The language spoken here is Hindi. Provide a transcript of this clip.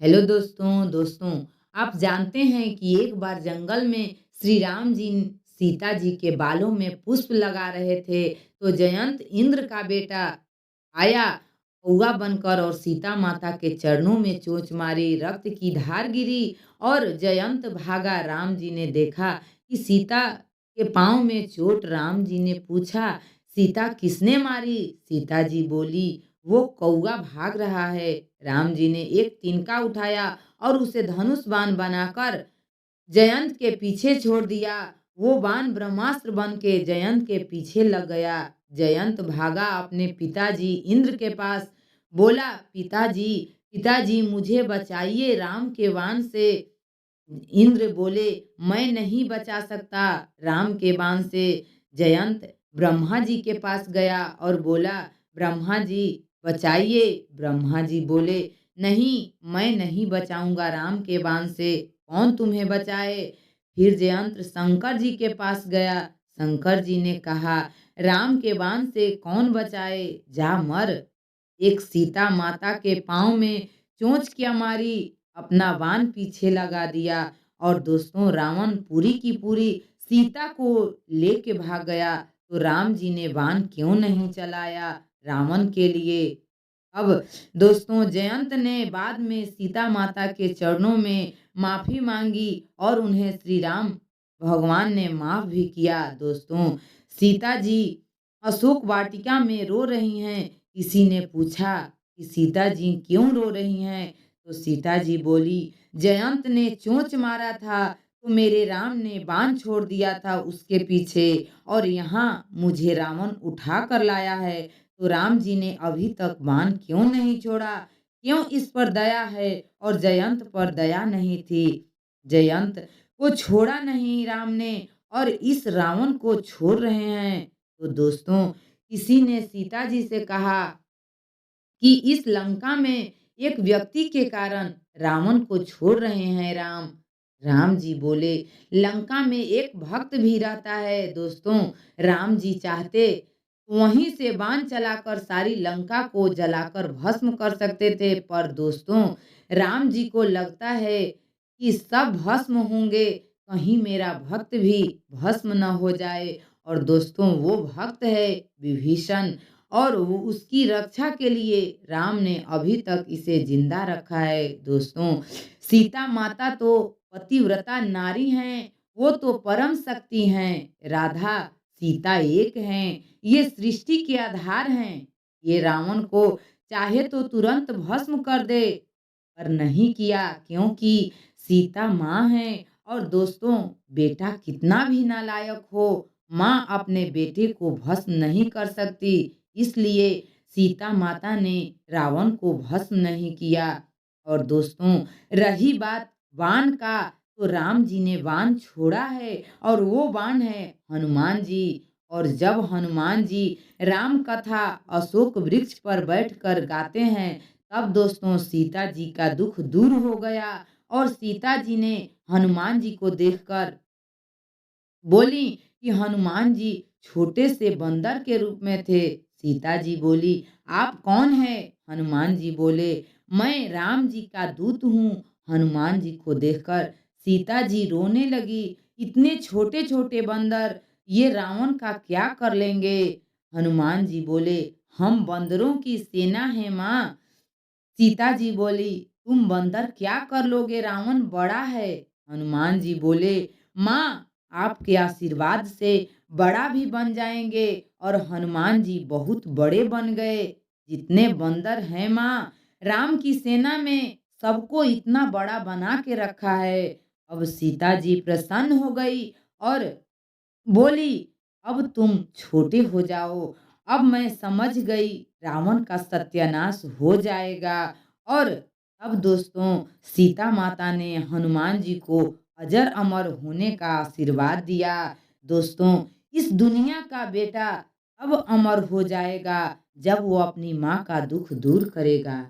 हेलो दोस्तों आप जानते हैं कि एक बार जंगल में श्री राम जी सीता जी के बालों में पुष्प लगा रहे थे तो जयंत इंद्र का बेटा आया कौआ बनकर और सीता माता के चरणों में चोंच मारी, रक्त की धार गिरी और जयंत भागा। राम जी ने देखा कि सीता के पांव में चोट। राम जी ने पूछा, सीता किसने मारी? सीता जी बोली, वो कौआ भाग रहा है। राम जी ने एक तिनका उठाया और उसे धनुष बाण बनाकर जयंत के पीछे छोड़ दिया। वो बाण ब्रह्मास्त्र बन के जयंत के पीछे लग गया। जयंत भागा अपने पिताजी इंद्र के पास, बोला, पिताजी मुझे बचाइए राम के बाण से। इंद्र बोले, मैं नहीं बचा सकता राम के बाण से। जयंत ब्रह्मा जी के पास गया और बोला, ब्रह्मा जी बचाइए। ब्रह्मा जी बोले, नहीं, मैं नहीं बचाऊंगा राम के बाण से, कौन तुम्हें बचाए? फिर जयंत शंकर जी के पास गया। शंकर जी ने कहा, राम के बाण से कौन बचाए, जा मर। एक सीता माता के पाँव में चोंच क्या मारी, अपना बाण पीछे लगा दिया। और दोस्तों, रावण पूरी की पूरी सीता को लेके भाग गया। तो राम जी ने बाण क्यों नहीं चलाया रावण के लिए? अब दोस्तों, जयंत ने बाद में सीता माता के चरणों में माफी मांगी और उन्हें श्री राम भगवान ने माफ भी किया। दोस्तों, सीता जी अशोक वाटिका में रो रही हैं। किसी ने पूछा कि सीता जी क्यों रो रही हैं? तो सीता जी बोली, जयंत ने चोंच मारा था तो मेरे राम ने बाण छोड़ दिया था उसके पीछे, और यहाँ मुझे रावण उठा कर लाया है। तो राम जी ने अभी तक बाण क्यों नहीं छोड़ा? क्यों इस पर दया है और जयंत पर दया नहीं थी? जयंत को छोड़ा नहीं राम ने और इस रावण को छोड़ रहे हैं। तो दोस्तों, किसी ने सीता जी से कहा कि इस लंका में एक व्यक्ति के कारण रावण को छोड़ रहे हैं राम। राम जी बोले, लंका में एक भक्त भी रहता है। दोस्तों, राम जी चाहते वहीं से बाण चलाकर सारी लंका को जलाकर भस्म कर सकते थे, पर दोस्तों, राम जी को लगता है कि सब भस्म होंगे, कहीं मेरा भक्त भी भस्म न हो जाए। और दोस्तों, वो भक्त है विभीषण, और वो उसकी रक्षा के लिए राम ने अभी तक इसे जिंदा रखा है। दोस्तों, सीता माता तो पतिव्रता नारी हैं, वो तो परम शक्ति हैं। राधा सीता एक हैं, ये सृष्टि के आधार हैं। ये रावण को चाहे तो तुरंत भस्म कर दे, पर नहीं किया, क्योंकि सीता माँ है। और दोस्तों, बेटा कितना भी नालायक हो, माँ अपने बेटे को भस्म नहीं कर सकती। इसलिए सीता माता ने रावण को भस्म नहीं किया। और दोस्तों, रही बात बाण का, तो राम जी ने बाण छोड़ा है और वो बाण है हनुमान जी। और जब हनुमान जी राम कथा अशोक वृक्ष पर बैठकर गाते हैं, तब दोस्तों सीता जी का दुख दूर हो गया। और सीता जी ने हनुमान जी को देखकर बोली कि हनुमान जी छोटे से बंदर के रूप में थे। सीता जी बोली, आप कौन है? हनुमान जी बोले, मैं राम जी का दूत हूँ। हनुमान जी को देखकर सीता जी रोने लगी, इतने छोटे छोटे बंदर ये रावण का क्या कर लेंगे? हनुमान जी बोले, हम बंदरों की सेना है माँ। सीता जी बोली, तुम बंदर क्या कर लोगे, रावण बड़ा है। हनुमान जी बोले, माँ, आपके आशीर्वाद से बड़ा भी बन जाएंगे। और हनुमान जी बहुत बड़े बन गए। जितने बंदर हैं माँ, राम की सेना में सबको इतना बड़ा बना के रखा है। अब सीता जी प्रसन्न हो गई और बोली, अब तुम छोटे हो जाओ, अब मैं समझ गई रावण का सत्यानाश हो जाएगा। और अब दोस्तों, सीता माता ने हनुमान जी को अजर अमर होने का आशीर्वाद दिया। दोस्तों, इस दुनिया का बेटा अब अमर हो जाएगा जब वो अपनी माँ का दुख दूर करेगा।